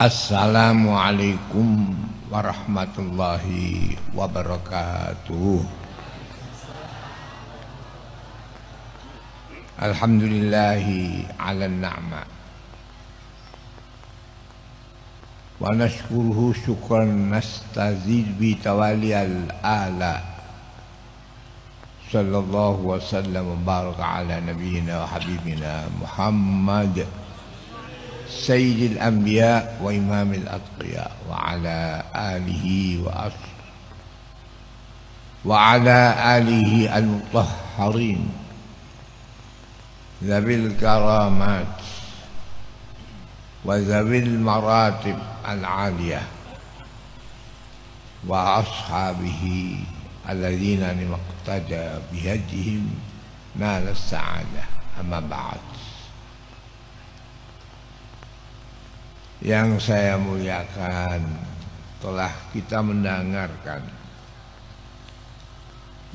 Assalamualaikum warahmatullahi wabarakatuh. Alhamdulillahi ala ni'mah wa nashkuruhu syukran nastazid bi tawali al-ala. Sallallahu wa sallam wa baraka ala nabiyyina wa habibina Muhammad Sayyidil Anbiya wa Imamil Atqiya wa ala alihi al-mutahharin zabil karamat wa zabil maratib al-aliyah wa ashabihi alladzina nimaqtada bihadihim nala sa'adah. Amma ba'd. Yang saya muliakan, telah kita mendengarkan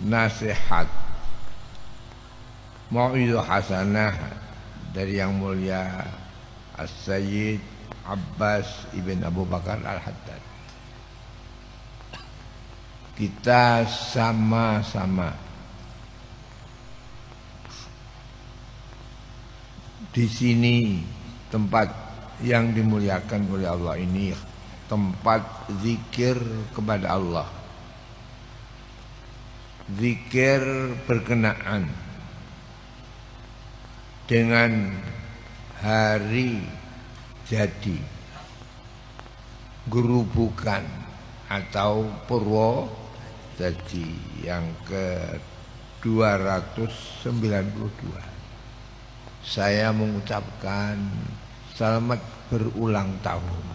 nasihat mau'izah hasanah dari yang mulia As-Sayyid Abbas ibn Abu Bakar Al-Haddad. Kita sama-sama di sini, tempat yang dimuliakan oleh Allah ini, tempat zikir kepada Allah, zikir berkenaan dengan hari jadi gerubukan atau purwo jadi yang ke-292. Saya mengucapkan selamat berulang tahun.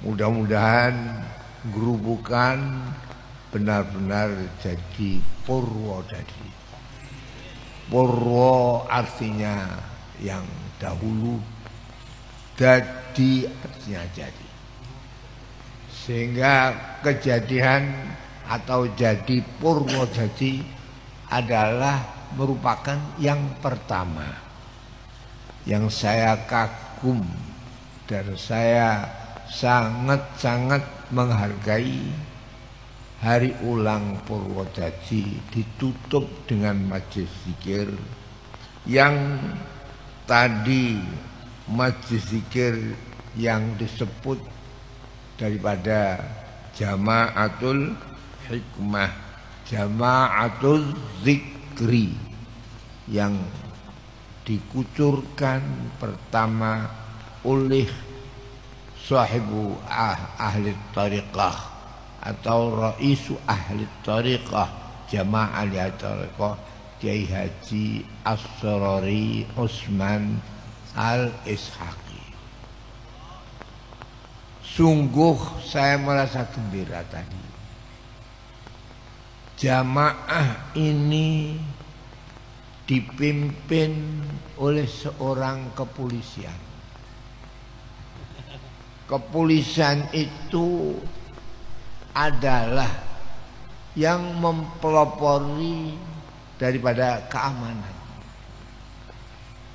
Mudah-mudahan gerubukan benar-benar jadi purwo tadi. Purwo artinya yang dahulu, dadi artinya jadi. Sehingga kejadian atau jadi purwo jadi adalah merupakan yang pertama. Yang saya kagum dan saya sangat-sangat menghargai hari ulang Purwodadi ditutup dengan majlis zikir yang tadi majlis zikir yang disebut daripada Jama'atul Hikmah, Jama'atul Zikri, yang dikucurkan pertama oleh sahibu ahli tariqah atau raisu ahli tariqah, Jama'ah ahli tariqah, Kiai Haji Asrori Usman Al-Ishaqi. Sungguh saya merasa gembira tadi. Jamaah ini dipimpin oleh seorang kepolisian. Kepolisian itu adalah yang mempelopori daripada keamanan.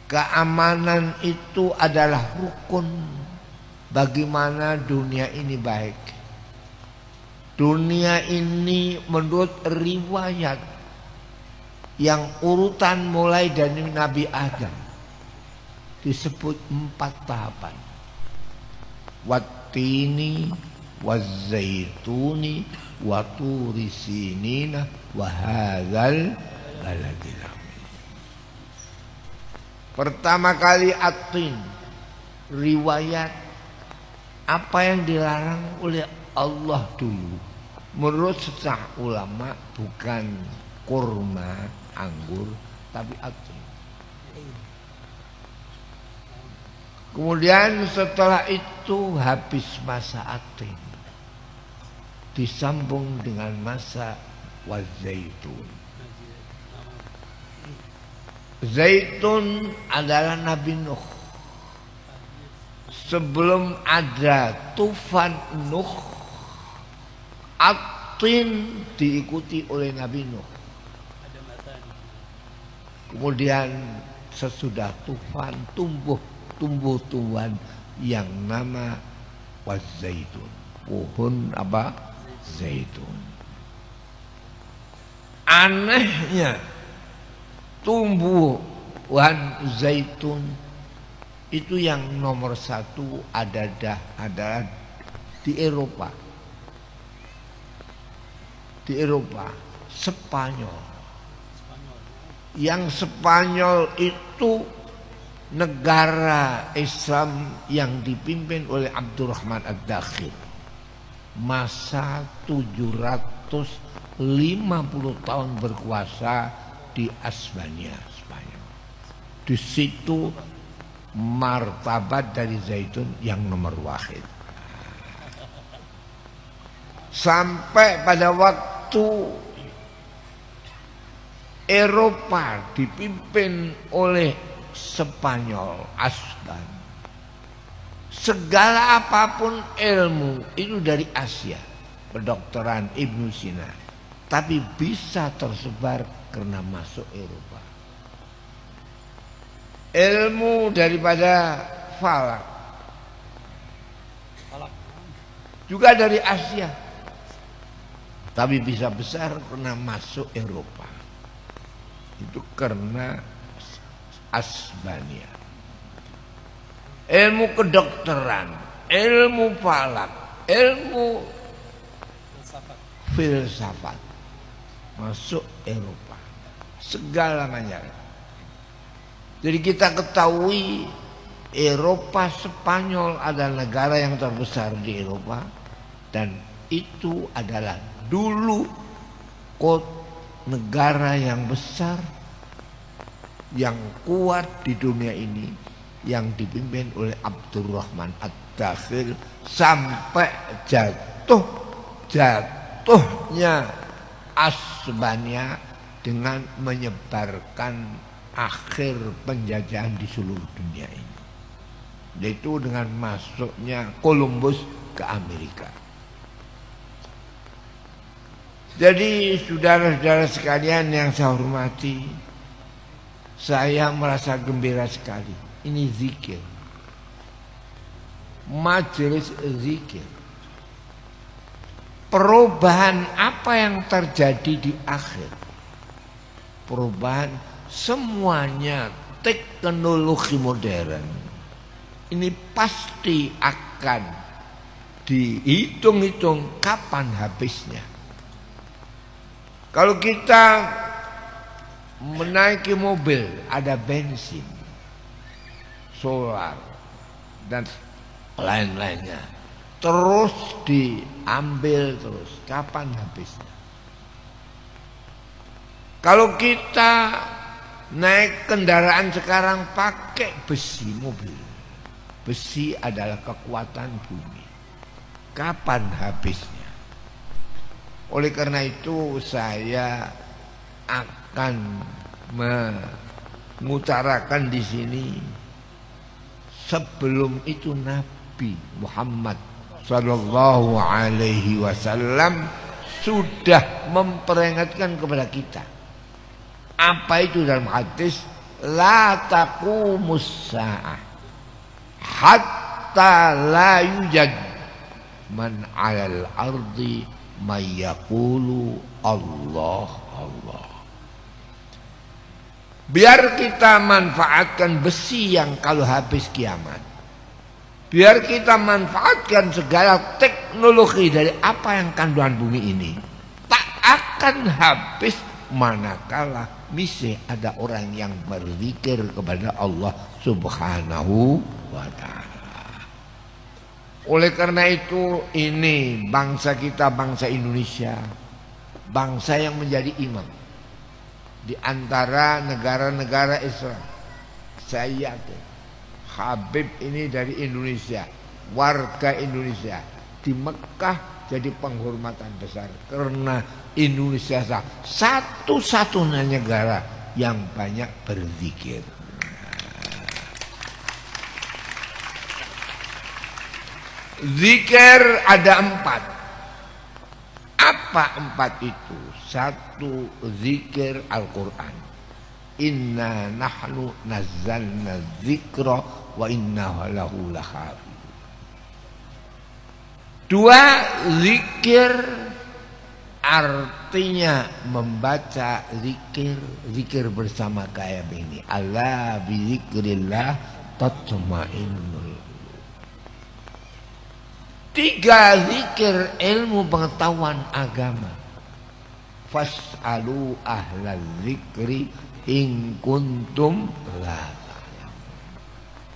Keamanan itu adalah rukun bagaimana dunia ini baik. Dunia ini menurut riwayat yang urutan mulai dari Nabi Adam disebut 4 tahapan. Wattini wazzaituni waturi sinina wa hadzal baladil amin. Pertama kali atin, riwayat apa yang dilarang oleh Allah dulu. Menurut setengah ulama bukan kurma, anggur, tapi atin. Kemudian setelah itu habis masa atin, disambung dengan masa wazaitun. Zaitun adalah Nabi Nuh. Sebelum ada tufan Nuh, atin diikuti oleh Nabi Nuh. Kemudian sesudah tufan tumbuh tumbuhan yang nama wazaitun, pohon apa? Zaitun. Anehnya tumbuhan zaitun itu yang nomor satu adalah di Eropa. Di Eropa, Spanyol. Yang Spanyol itu negara Islam yang dipimpin oleh Abdurrahman Ad-Dakhil. Masa 750 tahun berkuasa di Asbania, Spanyol. Di situ martabat dari zaitun yang nomor wahid. Sampai pada waktu Eropa dipimpin oleh Spanyol, Asban, segala apapun ilmu itu dari Asia, kedokteran Ibnu Sina, tapi bisa tersebar karena masuk Eropa. Ilmu daripada falak juga dari Asia, tapi bisa besar karena masuk Eropa. Itu karena Asbania. Ilmu kedokteran, ilmu falak, ilmu filsafat masuk Eropa, segala macam. Jadi kita ketahui Eropa, Spanyol adalah negara yang terbesar di Eropa, dan itu adalah dulu negara yang besar, yang kuat di dunia ini, yang dipimpin oleh Abdurrahman Ad-Dakhil sampai jatuhnya Asbania dengan menyebarkan akhir penjajahan di seluruh dunia ini, yaitu dengan masuknya Columbus ke Amerika. Jadi saudara-saudara sekalian yang saya hormati, saya merasa gembira sekali. Ini zikir, majelis zikir. Perubahan apa yang terjadi di akhir? Perubahan semuanya teknologi modern. Ini pasti akan dihitung-hitung kapan habisnya. Kalau kita menaiki mobil ada bensin, solar, dan lain-lainnya, terus diambil terus, kapan habisnya? Kalau kita naik kendaraan sekarang pakai besi mobil, besi adalah kekuatan bumi, kapan habisnya? Oleh karena itu saya akan mengutarakan di sini, sebelum itu Nabi Muhammad Sallallahu Alaihi Wasallam sudah memperingatkan kepada kita. Apa itu dalam hadis? La taqumus sa'ah hatta la yujad man 'alal ardi mayyaqulu Allah Allah. Biar kita manfaatkan besi yang kalau habis kiamat, biar kita manfaatkan segala teknologi dari apa yang kandungan bumi ini, tak akan habis manakala masih ada orang yang berzikir kepada Allah Subhanahu wa ta'ala. Oleh karena itu, ini bangsa kita, bangsa Indonesia, bangsa yang menjadi imam di antara negara-negara Islam. Saya yakin Habib ini dari Indonesia, warga Indonesia, di Mekah jadi penghormatan besar karena Indonesia satu-satunya negara yang banyak berzikir. Zikir ada 4. Apa 4 itu? 1, zikir Al-Quran. Inna nahnu nazzalna dzikra wa inna lahu lahafidz. Dua, zikir artinya membaca zikir bersama kayak ini. Ala bi zikrillah tatma'innul. Tiga, zikir ilmu pengetahuan agama. Fas'alu ahlal zikri in kuntum la ta'lamun.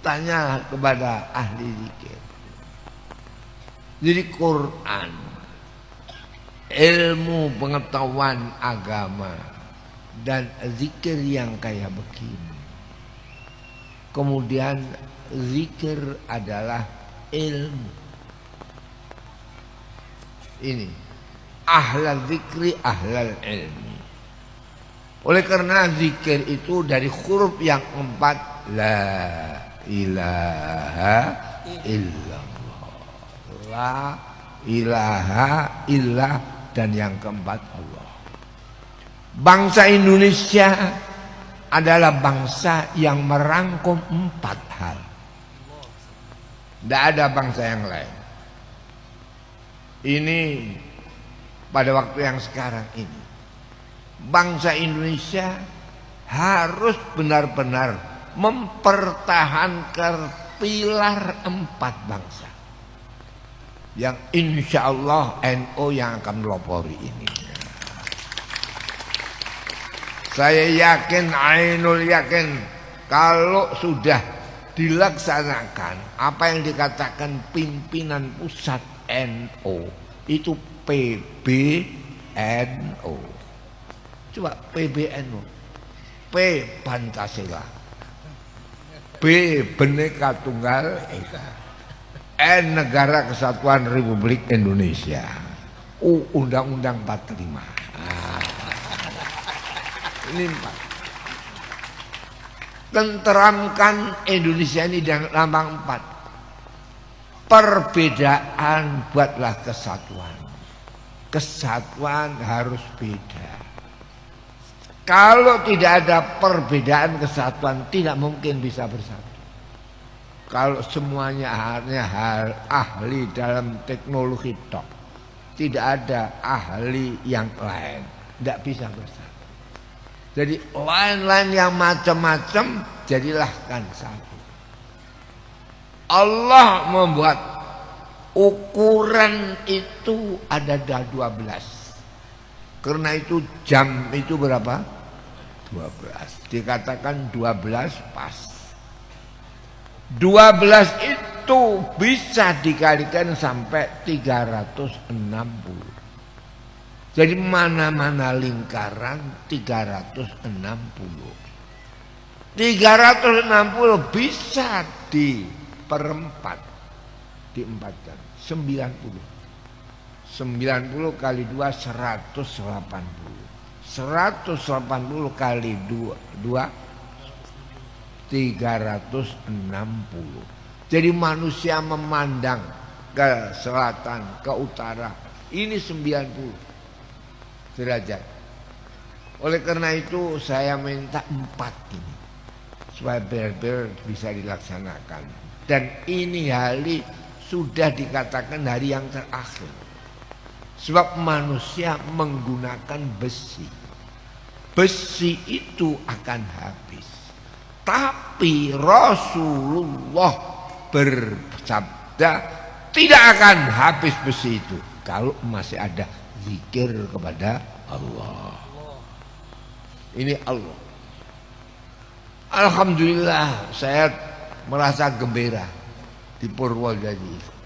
Tanya kepada ahli zikir. Jadi Quran, ilmu pengetahuan agama, dan zikir yang kayak begini. Kemudian zikir adalah ilmu. Ini ahlal zikri ahlal ilmi. Oleh karena zikir itu dari huruf yang 4, la ilaha illallah, la ilaha illah, dan yang keempat Allah. Bangsa Indonesia adalah bangsa yang merangkum 4 hal. Tidak ada bangsa yang lain. Ini pada waktu yang sekarang ini, bangsa Indonesia harus benar-benar mempertahankan pilar 4 bangsa yang insya Allah NU yang akan melopori ini. Saya yakin, ainul yakin, kalau sudah dilaksanakan apa yang dikatakan pimpinan pusat NU itu PBNU. Coba PBNU. P Pancasila, B Bhinneka Tunggal Ika, N Negara Kesatuan Republik Indonesia, U Undang-Undang 45. Ini 4. Tenteramkan Indonesia ini dengan lambang 4. Perbedaan buatlah kesatuan. Kesatuan harus beda. Kalau tidak ada perbedaan, kesatuan tidak mungkin bisa bersatu. Kalau semuanya hanya ahli dalam teknologi tok, tidak ada ahli yang lain, tidak bisa bersatu. Jadi lain-lain yang macam-macam jadilah kan satu. Allah membuat ukuran itu ada 12. Karena itu jam itu berapa? 12. Dikatakan 12 pas. 12 itu bisa dikalikan sampai 360. Jadi mana-mana lingkaran 360. 360 bisa diperempat, diempatkan 90. 90 kali 2 180. 180 kali 2 360. Jadi manusia memandang ke selatan, ke utara, ini 90 derajat. Oleh karena itu saya minta 4 ini supaya benar-benar bisa dilaksanakan. Dan ini hari sudah dikatakan hari yang terakhir. Sebab manusia menggunakan besi. Besi itu akan habis. Tapi Rasulullah bersabda tidak akan habis besi itu kalau masih ada zikir kepada Allah. Ini Allah. Alhamdulillah saya merasa gembira di Purwodadi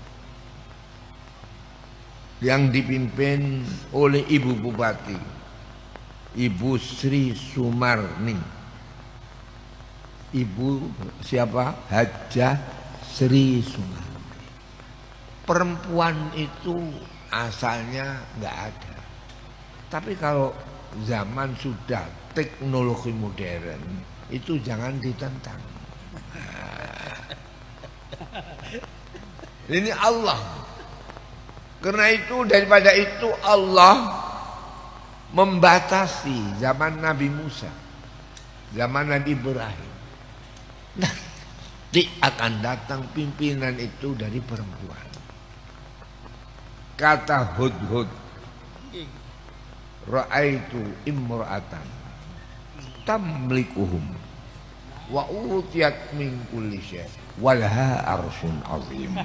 yang dipimpin oleh Ibu Bupati, Ibu Sri Sumarni. Ibu siapa? Hajah Sri Sumarni. Perempuan itu asalnya nggak ada. Tapi kalau zaman sudah teknologi modern, itu jangan ditentang. Ini Allah. Karena itu daripada itu Allah membatasi zaman Nabi Musa. zaman Nabi Ibrahim. Nanti akan datang pimpinan itu dari perempuan. Kata Hudhud, ra'aitu imra'atan tamlikuhum wa utiyat min kulli syai' walha arsyun azim.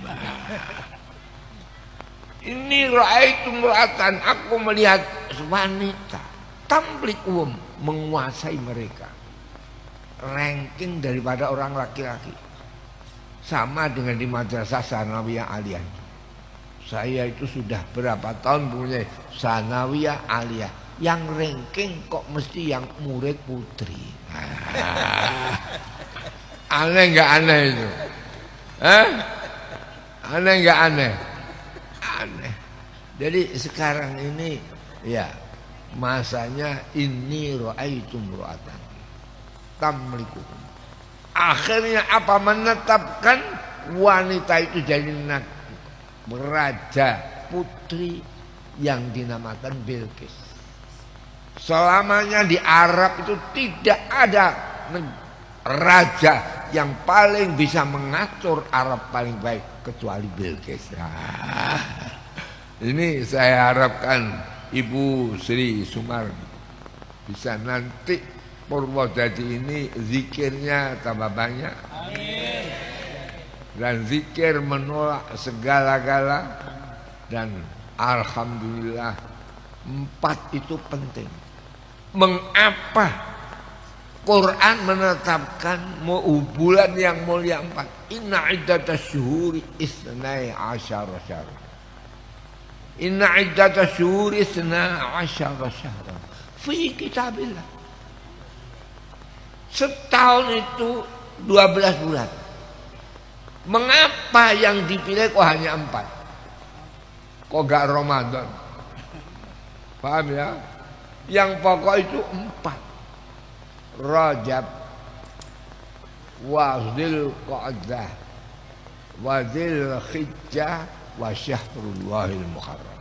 Ini ra'aitu imra'atan, aku melihat wanita tamlikuhum, menguasai mereka. Ranking daripada orang laki-laki. Sama dengan di madrasah Sanawiyah Aliyah. Saya itu sudah berapa tahun punya Sanawiyah Aliyah. Yang ranking kok mesti yang murid putri. Aneh nggak aneh itu? Aneh nggak aneh? Aneh. Jadi sekarang ini ya masanya ini ra'aitu imra'atan tamlikuhum. Akhirnya apa, menetapkan wanita itu jadi raja putri yang dinamakan Bilqis. Selamanya di Arab itu tidak ada raja yang paling bisa mengatur Arab paling baik kecuali Bilqis. Ini saya harapkan Ibu Sri Sumardi bisa nanti Purwodadi ini zikirnya tambah banyak. Amin. Dan zikir menolak segala-gala. Dan alhamdulillah 4 itu penting. Mengapa Quran menetapkan bulan yang mulia 4? Inna iddatas syuhuri isnai asyara syahr. Inna iddatas syuhuri isnai asyara syahr fi kitabillah. Setahun itu 12 bulan. Mengapa yang dipilih kok hanya 4? Kok gak Ramadan? Paham ya? Yang pokok itu 4. Rajab, wa Dzulqa'dah, wa Dzulhijjah, wa Syahrullahil Muharram.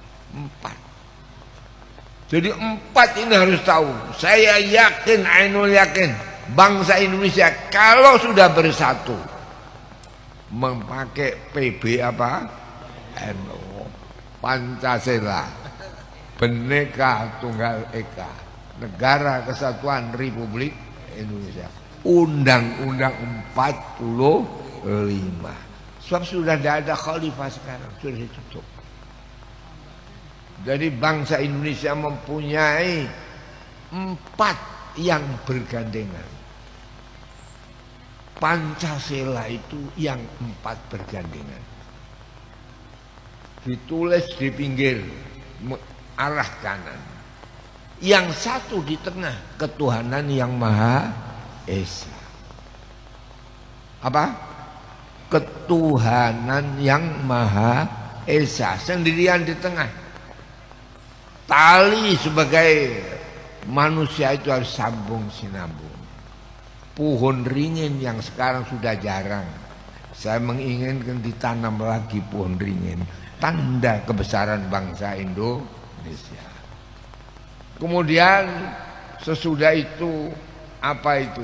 4. Jadi 4 ini harus tahu. Saya yakin, ainul yakin, bangsa Indonesia kalau sudah bersatu memakai PB apa? NU, Pancasila, Bhinneka Tunggal Ika, Negara Kesatuan Republik Indonesia, Undang-Undang 45. Sebab sudah tidak ada khalifah sekarang, sudah ditutup. Jadi bangsa Indonesia mempunyai 4 yang bergandengan. Pancasila itu yang 4 bergandengan. Ditulis di pinggir arah kanan. Yang satu di tengah, ketuhanan yang Maha Esa. Apa? Ketuhanan yang Maha Esa, sendirian di tengah. Tali sebagai manusia itu harus sambung sinambung. Pohon ringin yang sekarang sudah jarang, saya menginginkan ditanam lagi pohon ringin, tanda kebesaran bangsa Indonesia. Kemudian sesudah itu apa itu?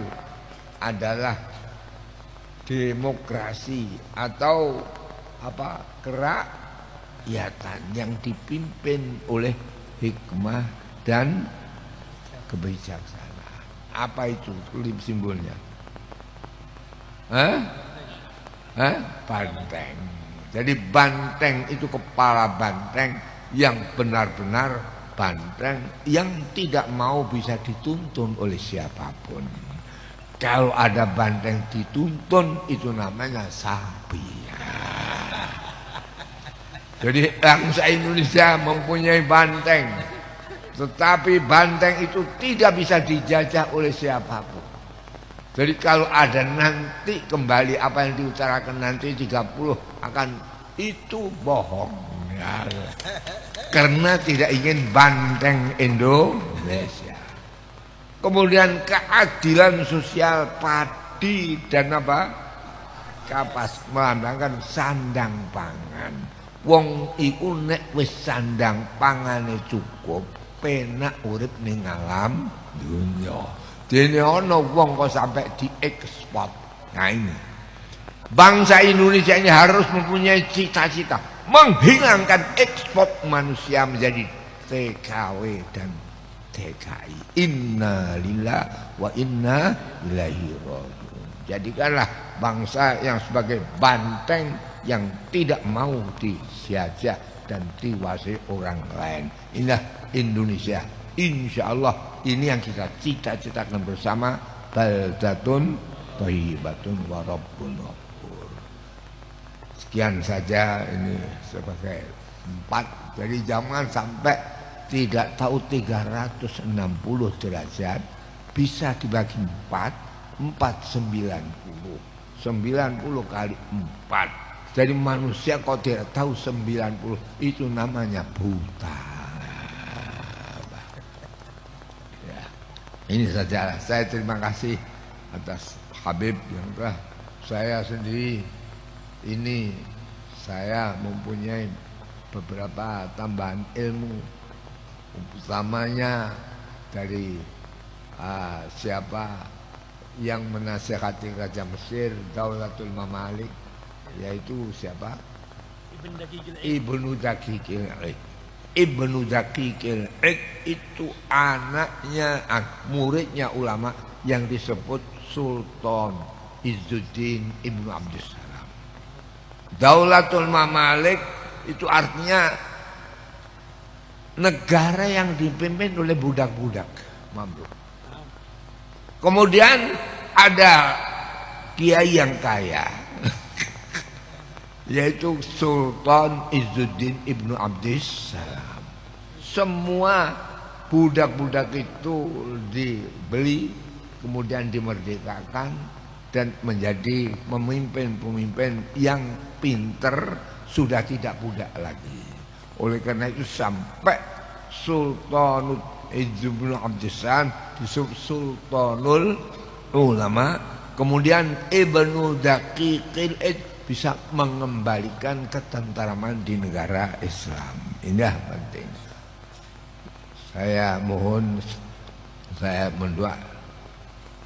Adalah demokrasi atau apa, kerakyatan yang dipimpin oleh hikmah dan kebijaksanaan. Apa itu simbolnya? Banteng. Jadi banteng itu kepala banteng yang benar-benar banteng, yang tidak mau bisa dituntun oleh siapapun. Kalau ada banteng dituntun itu namanya sapi. Jadi bangsa Indonesia mempunyai banteng, tetapi banteng itu tidak bisa dijajah oleh siapapun. Jadi kalau ada nanti kembali apa yang diutarakan nanti 30 akan itu bohong ya. Karena tidak ingin banteng Indonesia. Kemudian keadilan sosial, padi dan apa? Kapas, melambangkan sandang pangan. Wong iku nek wis sandang pangane cukup, penak urip ning alam dunya. Dene ana wong kok sampai diekspor. Nah ini. Bangsa Indonesia ini harus mempunyai cita-cita menghilangkan ekspor manusia menjadi TKW dan TKI. Inna lillahi wa inna ilaihi raji'un. Jadikanlah bangsa yang sebagai banteng yang tidak mau disiajah dan diwasi orang lain. Inilah Indonesia. Insya Allah ini yang kita cita-citakan bersama. Baldatun thayyibatun wa rabbun ghafur. Sekian saja ini sebagai 4. Jadi jangan sampai tidak tahu 360 derajat bisa dibagi 4 90 kali 4. Jadi manusia kok tidak tahu 90 itu namanya buta. Ya. Ini saja. Saya terima kasih atas Habib yang telah saya sendiri ini saya mempunyai beberapa tambahan ilmu, utamanya dari siapa yang menasihati Raja Mesir Daulatul Mamalik, yaitu siapa? Ibnu Daqiqil Id. Ibnu Daqiqil Id itu anaknya, muridnya ulama yang disebut Sultan Izzuddin Ibnu Abdussalam. Daulatul Mamalik itu artinya negara yang dipimpin oleh budak-budak mamluk. Kemudian ada kiai yang kaya yaitu Sultan Izzuddin Ibnu Abdussalam. Semua budak-budak itu dibeli, kemudian dimerdekakan dan menjadi pemimpin-pemimpin yang pinter, sudah tidak budak lagi. Oleh karena itu sampai Sultan Ibnu Abdussalam disebut Sultanul Ulama. Kemudian Ibnu Daqiqil Id bisa mengembalikan ketentraman di negara Islam. Ini penting. Saya mohon, saya mendoa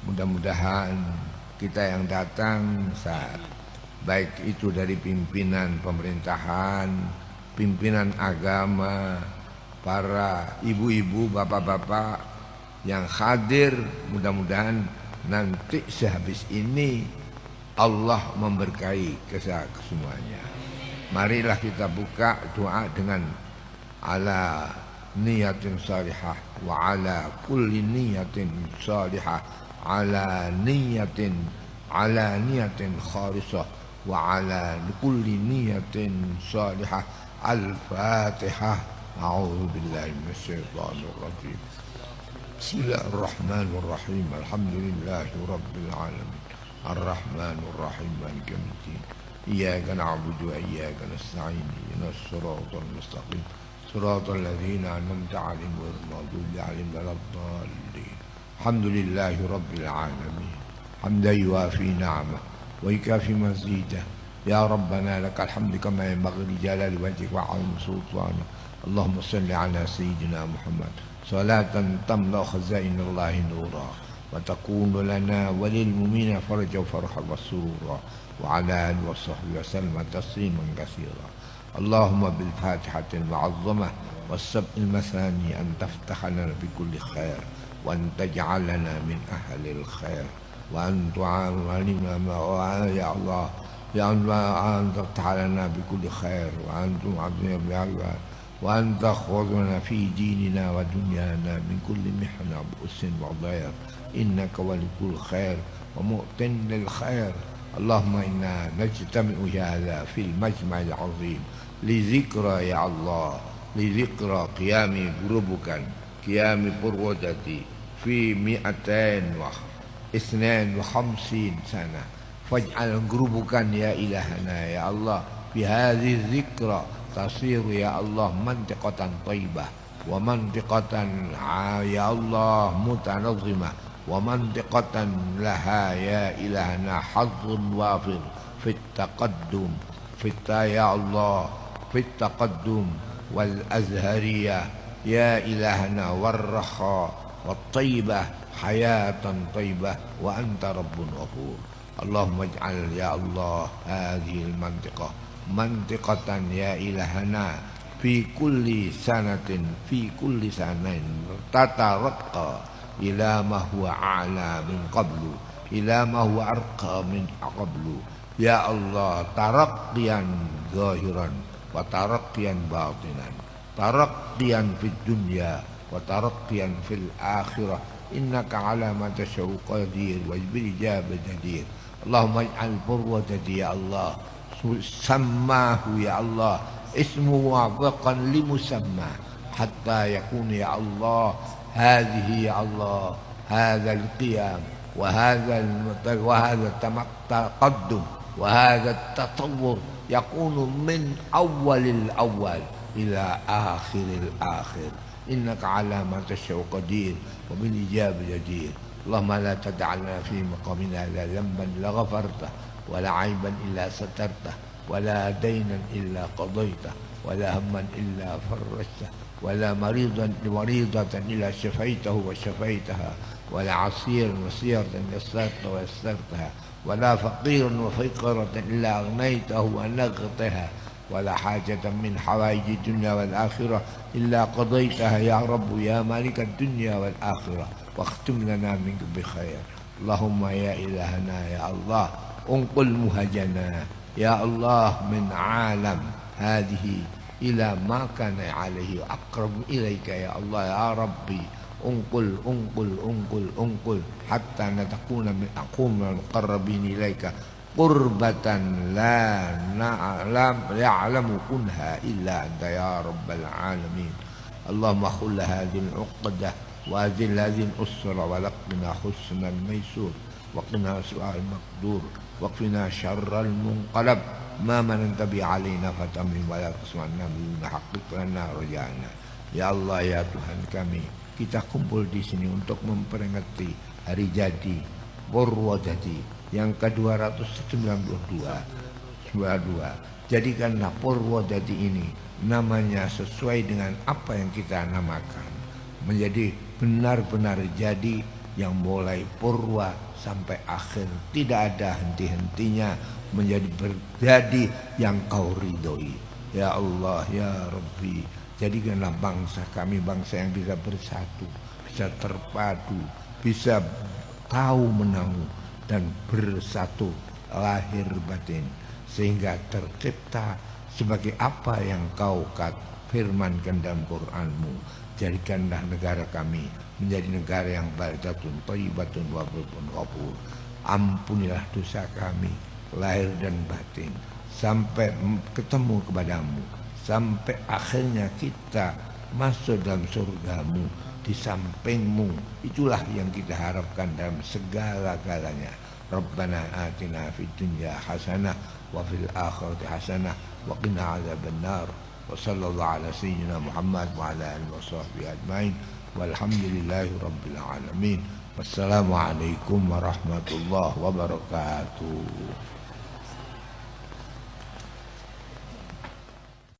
mudah-mudahan kita yang datang baik itu dari pimpinan pemerintahan, pimpinan agama, para ibu-ibu, bapak-bapak yang hadir, mudah-mudahan nanti sehabis ini Allah memberkahi kesemuanya. Marilah kita buka doa dengan ala niyatin salihah wa ala kulli niyatin salihah ala niyatin khalisah wa ala kulli niyatin salihah. Al-Fatihah. A'udzu billahi minasyaitonir rajim. Bismillahirrahmanirrahim. Alhamdulillahi rabbil alamin. Ar-Rahmanir Rahim. Maliki yaumiddin. Iyyaka na'budu wa iyyaka nasta'in. Ihdinas siratal mustaqim. Siratal ladzina an'amta 'alaihim ghairil maghdubi 'alaihim waladdallin. Alhamdulillahi rabbil alamin. Hamdan yuwafi ni'amah wa yukafi mazidah. Ya Rabbana lakal hamdu kama yanbaghi li jalali wajhika wa 'azimi sultanik. Allahumma salli ala sayyidina Muhammad salatan tamla khazainallahi nura wa takunu lana wa lil mu'minina farjan wa farhan wa surura wa ala alihi wa sahbihi wa sallam tasliman katsira. Allahumma bil fatihatil mu'azzamah was sab'il masani an taftahana bi kulli khair wa an taj'alana min ahlil khair wa an tu'allimna ma ya Allah ya Allah an taftahana bi kulli khair wa antum 'azizun bi وأن تأخذنا في ديننا ودنيانا من كل محنة وبؤس وضير إنك ولي كل خير ومؤتن للخير. اللهم إنا نجتمع هذا في المجمع العظيم لذكرى يا الله لذكرى قيام غروبك قيام برودتي في 252 سنة فاجعل غروبك يا إلهنا يا الله بهذه الذكرى تصير يا الله منطقة طيبة ومنطقة يا الله متنظمة ومنطقة لها يا إلهنا حظ وافر في التقدم يا الله في التقدم والأزهرية يا إلهنا والرخاء والطيبة hayatan thayyibah wa anta rabbun ghafur. Allahumma ij'al ya Allah hadhihi al-mantiqah mantiqatan ya ilahana fi kulli sanatin tataraqqa ila ma huwa a'la min qablu ila ma huwa arqa min qablu. Ya Allah, tarakkian zahiran wa tarakkian batinan, tarakkian fid dunya wa tarakkian fil akhirah. Innaka ala ma tashau qadir wa bil ijabah jadir. Allahumma ij'al furwatati ya Allah sammahu ya Allah ismu muwafiqan li musamma hatta yakun ya Allah hadhihi ya Allah hadha al-qiyam wa hadha التقدم وهذا التطور يكون من أول الأول إلى آخر الآخر. إنك على ما تشاء قدير وبالإجابة جدير. اللهم لا تدع لنا في مقامنا لا ذنبا إلا غفرته ولا عيبا إلا سترته ولا دينا إلا قضيته ولا هما إلا فرجته ولا مريضة إلا شفيته وشفيتها ولا عسيرا وسيرة يسرته ويسرتها ولا فقيرا وفقرة إلا أغنيته وأنغتها ولا حاجة من حوائج الدنيا والآخرة إلا قضيتها يا رب يا مالك الدنيا والآخرة واختم لنا منك بخير. اللهم يا إلهنا يا الله انقل مهجنا يا الله من عالم هذه إلى ما كان عليه أقرب إليك يا الله يا ربي. انقل حتى نكون من المقربين إليك قربة لا يعلم كنها إلا أنت يا رب العالمين. اللهم خل هذه العقدة وأذل هذه الأسرة ولقنا حسن الميسور وقنا سوء المقدور وقنا شر المنقلب ما مننت به علينا فتمم ولا تسمعنا من حقك لنا رجعنا. Ya Allah ya Tuhan kami, kita kumpul di sini untuk memperingati hari jadi Purwodadi yang ke-292. Jadikanlah Purwodadi ini namanya sesuai dengan apa yang kita namakan, menjadi benar-benar jadi yang mulai purwa sampai akhir, tidak ada henti-hentinya, menjadi berjadi yang kau ridhoi. Ya Allah ya Rabbi, jadikanlah bangsa kami bangsa yang bisa bersatu, bisa terpadu, bisa tahu menahu dan bersatu lahir batin, sehingga tercipta sebagai apa yang kau firmankan dalam Qur'an-Mu. Jadikanlah negara kami menjadi negara yang baldatun thayyibatun wa rabbun ghafur. Ampunilah dosa kami lahir dan batin sampai ketemu kepadamu, sampai akhirnya kita masuk dalam surgamu, di sampingmu. Itulah yang kita harapkan dalam segala-galanya. Rabbana atina fid dunya hasanah wa fil akhirati hasanah wa qina adzabannar. Wa sallallahu ala sayyidina Muhammad wa ala alihi wa sahbihi ajmain. Walhamdulillahi rabbil alamin. Wassalamualaikum warahmatullahi wabarakatuh.